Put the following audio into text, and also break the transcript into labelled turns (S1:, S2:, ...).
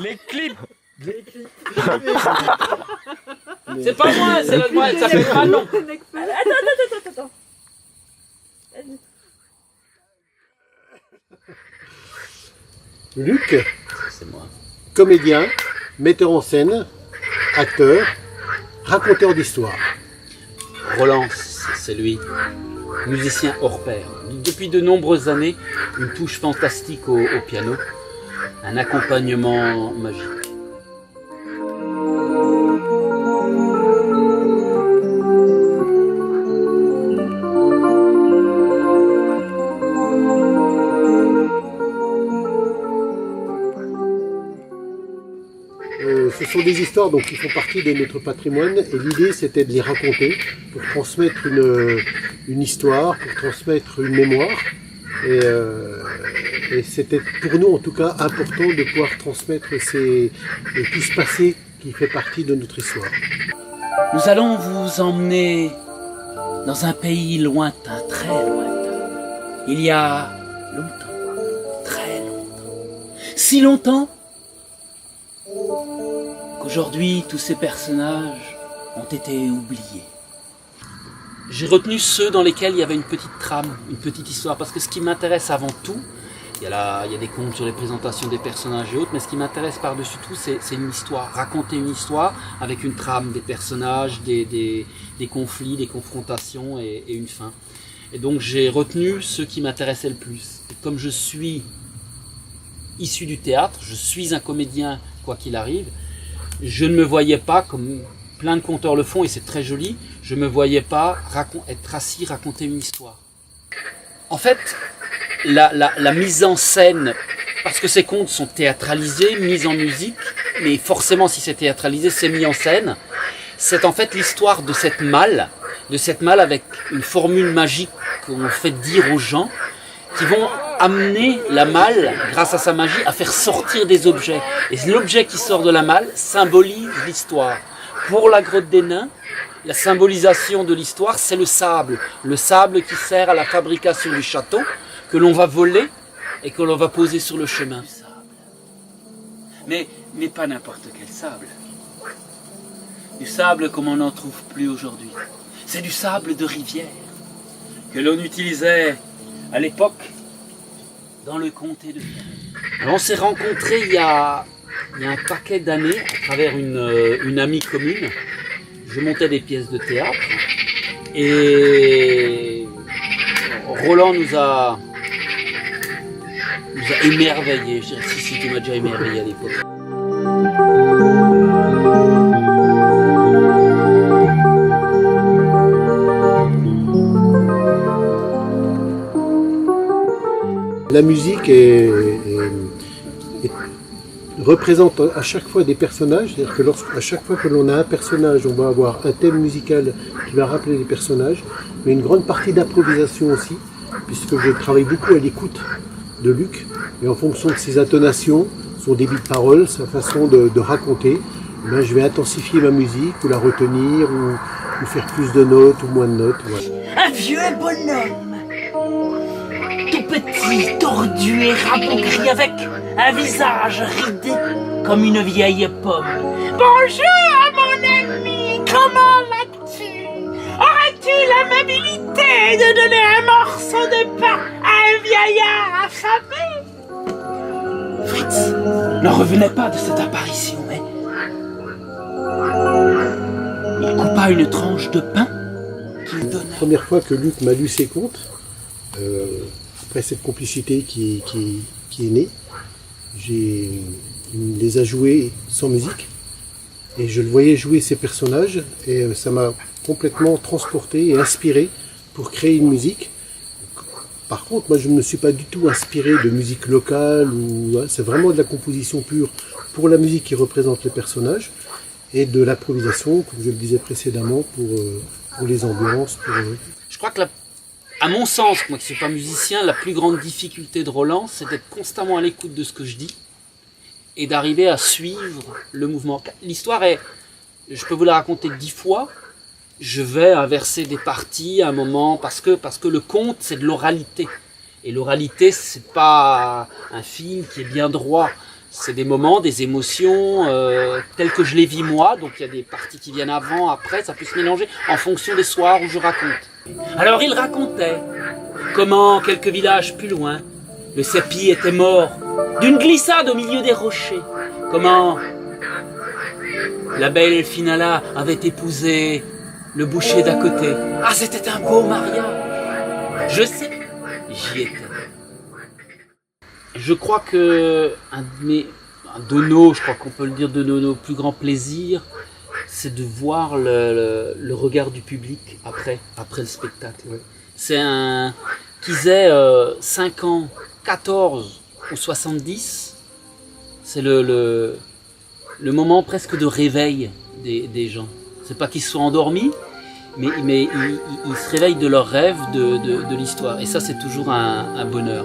S1: Les clips.
S2: Les clips.
S1: C'est pas moi, c'est la moi, ça fait Manon.
S3: Attends.
S2: Luc,
S1: C'est moi.
S2: comédien, metteur en scène, acteur, raconteur d'histoire.
S1: Roland, c'est lui. Musicien hors pair. Depuis de nombreuses années, une touche fantastique au piano. Un accompagnement magique.
S2: Ce sont des histoires donc, qui font partie de notre patrimoine et l'idée c'était de les raconter pour transmettre une histoire, pour transmettre une mémoire et c'était pour nous en tout cas important de pouvoir transmettre tout ce passé qui fait partie de notre histoire.
S1: Nous allons vous emmener dans un pays lointain, très lointain. Il y a longtemps, très longtemps. Si longtemps qu'aujourd'hui tous ces personnages ont été oubliés. J'ai retenu ceux dans lesquels il y avait une petite trame, une petite histoire, parce que ce qui m'intéresse avant tout, il y a des contes sur les présentations des personnages et autres, mais ce qui m'intéresse par-dessus tout, c'est une histoire, raconter une histoire avec une trame, des personnages, des conflits, des confrontations et une fin. Et donc j'ai retenu ceux qui m'intéressaient le plus. Et comme je suis issu du théâtre, je suis un comédien quoi qu'il arrive, je ne me voyais pas, comme plein de conteurs le font et c'est très joli, je ne me voyais pas être assis, raconter une histoire. En fait, la mise en scène, parce que ces contes sont théâtralisés, mis en musique, mais forcément si c'est théâtralisé, c'est mis en scène, c'est en fait l'histoire de cette malle avec une formule magique qu'on fait dire aux gens, qui vont amener la malle, grâce à sa magie, à faire sortir des objets. Et l'objet qui sort de la malle symbolise l'histoire. Pour la grotte des nains, la symbolisation de l'histoire, c'est le sable. Le sable qui sert à la fabrication du château, que l'on va voler et que l'on va poser sur le chemin. Mais pas n'importe quel sable. Du sable comme on n'en trouve plus aujourd'hui. C'est du sable de rivière que l'on utilisait à l'époque dans le comté de Fier. Alors on s'est rencontrés il y a un paquet d'années à travers une amie commune. Je montais des pièces de théâtre et Roland nous a émerveillés. Je dirais si tu m'as déjà émerveillé à l'époque.
S2: La musique représente à chaque fois des personnages, c'est-à-dire que à chaque fois que l'on a un personnage, on va avoir un thème musical qui va rappeler les personnages, mais une grande partie d'improvisation aussi, puisque je travaille beaucoup à l'écoute de Luc, et en fonction de ses intonations, son débit de parole, sa façon de raconter, ben je vais intensifier ma musique, ou la retenir, ou faire plus de notes, ou moins de notes. Voilà.
S4: Un vieux bonhomme, tout petit, tordu et rabougri, avec un visage ridé comme une vieille pomme. Bonjour mon ami, comment vas-tu? Aurais-tu l'amabilité de donner un morceau de pain à un vieillard affamé?
S1: Fritz ne revenait pas de cette apparition, mais il coupa une tranche de pain qu'il donna.
S2: La première fois que Luc m'a lu ses contes, après cette complicité qui est née, il les a joués sans musique et je le voyais jouer ses personnages et ça m'a complètement transporté et inspiré pour créer une musique. Par contre, moi je ne me suis pas du tout inspiré de musique locale, c'est vraiment de la composition pure pour la musique qui représente les personnages et de l'improvisation, comme je le disais précédemment, pour les ambiances.
S1: Je crois que à mon sens, moi qui ne suis pas musicien, la plus grande difficulté de Roland, c'est d'être constamment à l'écoute de ce que je dis et d'arriver à suivre le mouvement. L'histoire est, je peux vous la raconter 10 fois, je vais inverser des parties à un moment, parce que le conte, c'est de l'oralité. Et l'oralité, c'est pas un film qui est bien droit. c'est des moments, des émotions telles que je les vis moi. Donc il y a des parties qui viennent avant, après, ça peut se mélanger en fonction des soirs où je raconte. Alors il racontait comment, quelques villages plus loin, le Sépi était mort d'une glissade au milieu des rochers. Comment la belle Elfinala avait épousé le boucher d'à côté. Ah, c'était un beau mariage. Je sais, j'y étais. Je crois que je crois qu'on peut le dire, de nos plus grands plaisirs, c'est de voir le regard du public après le spectacle. C'est qu'ils aient 5 ans, 14 ou 70, c'est le moment presque de réveil des gens. C'est pas qu'ils soient endormis, mais ils se réveillent de leur rêve de l'histoire. Et ça, c'est toujours un bonheur.